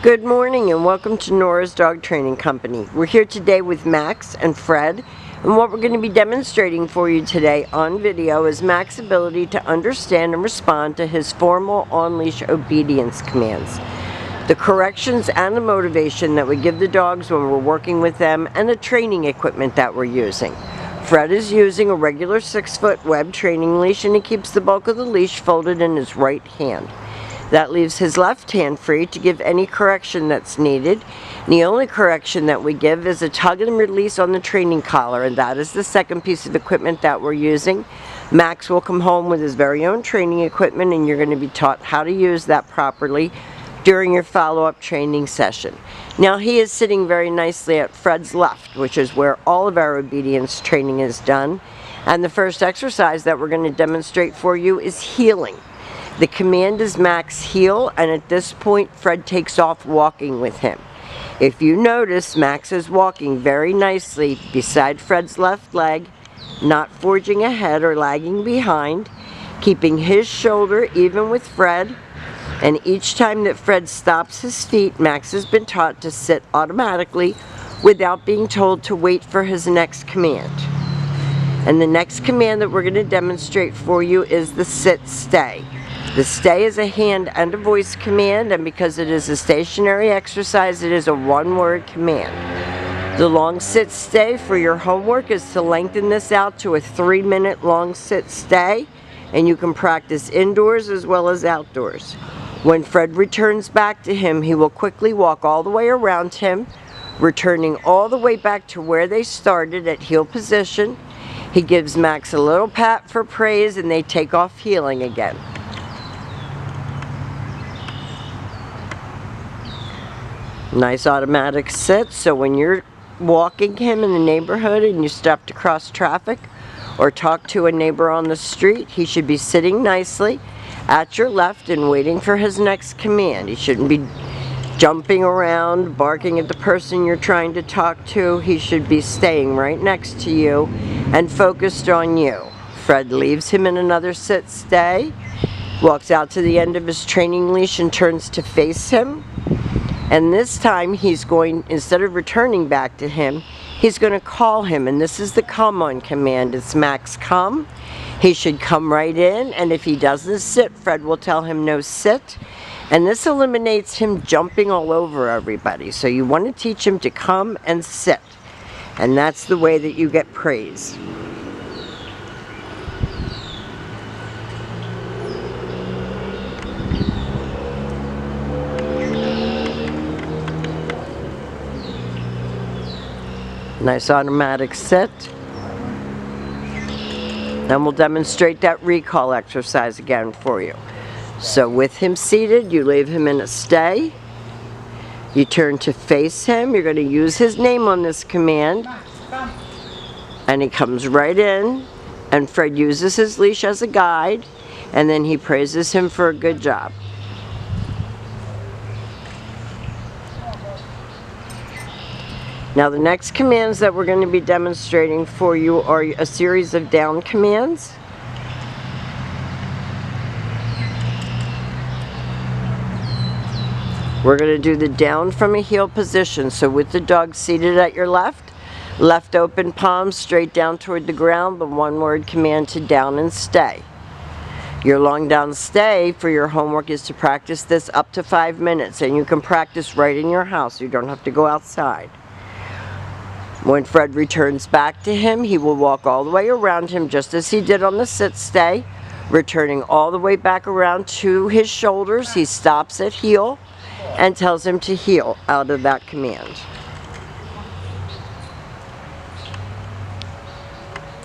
Good morning and welcome to Nora's Dog Training Company. We're here today with Max and Fred, and what we're going to be demonstrating for you today on video is Max's ability to understand and respond to his formal on-leash obedience commands. The corrections and the motivation that we give the dogs when we're working with them, and the training equipment that we're using. Fred is using a regular 6-foot web training leash, and he keeps the bulk of the leash folded in his right hand. That leaves his left hand free to give any correction that's needed. And the only correction that we give is a tug and release on the training collar, and that is the second piece of equipment that we're using. Max will come home with his very own training equipment, and you're going to be taught how to use that properly during your follow-up training session. Now he is sitting very nicely at Fred's left, which is where all of our obedience training is done. And the first exercise that we're going to demonstrate for you is heeling. The command is Max heel, and at this point Fred takes off walking with him. If you notice, Max is walking very nicely beside Fred's left leg, not forging ahead or lagging behind, keeping his shoulder even with Fred, and each time that Fred stops his feet, Max has been taught to sit automatically without being told to wait for his next command. And the next command that we're going to demonstrate for you is the sit-stay. The stay is a hand and a voice command, and because it is a stationary exercise, it is a one-word command. The long sit-stay for your homework is to lengthen this out to a 3-minute long sit-stay, and you can practice indoors as well as outdoors. When Fred returns back to him, he will quickly walk all the way around him, returning all the way back to where they started at heel position. He gives Max a little pat for praise, and they take off heeling again. Nice automatic sit, so when you're walking him in the neighborhood and you stop to cross traffic or talk to a neighbor on the street, he should be sitting nicely at your left and waiting for his next command. He shouldn't be jumping around, barking at the person you're trying to talk to. He should be staying right next to you and focused on you. Fred leaves him in another sit-stay, walks out to the end of his training leash and turns to face him. And this time he's going, instead of returning back to him, he's going to call him, and this is the come on command. It's Max come. He should come right in, and if he doesn't sit, Fred will tell him no sit. And this eliminates him jumping all over everybody. So you want to teach him to come and sit. And that's the way that you get praise. Nice automatic sit. Then we'll demonstrate that recall exercise again for you. So with him seated, you leave him in a stay. You turn to face him. You're going to use his name on this command. And he comes right in, and Fred uses his leash as a guide, and then he praises him for a good job. Now the next commands that we're going to be demonstrating for you are a series of down commands. We're going to do the down from a heel position. So with the dog seated at your left, left open palm straight down toward the ground, the one-word command to down and stay. Your long down stay for your homework is to practice this up to 5 minutes, and you can practice right in your house. You don't have to go outside. When Fred returns back to him, he will walk all the way around him just as he did on the sit-stay, returning all the way back around to his shoulders. He stops at heel and tells him to heel out of that command.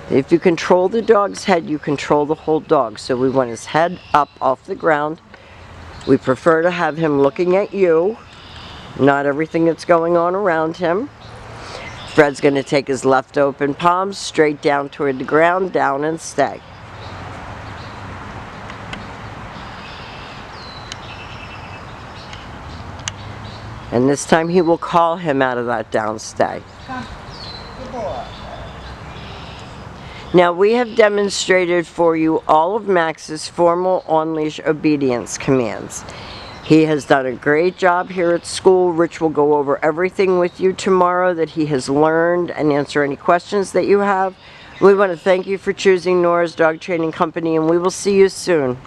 If you control the dog's head, you control the whole dog. So we want his head up off the ground. We prefer to have him looking at you, not everything that's going on around him. Fred's going to take his left open palm straight down toward the ground, down and stay. And this time he will call him out of that down stay. Good boy. Now we have demonstrated for you all of Max's formal on-leash obedience commands. He has done a great job here at school. Rich will go over everything with you tomorrow that he has learned and answer any questions that you have. We want to thank you for choosing Nora's Dog Training Company, and we will see you soon.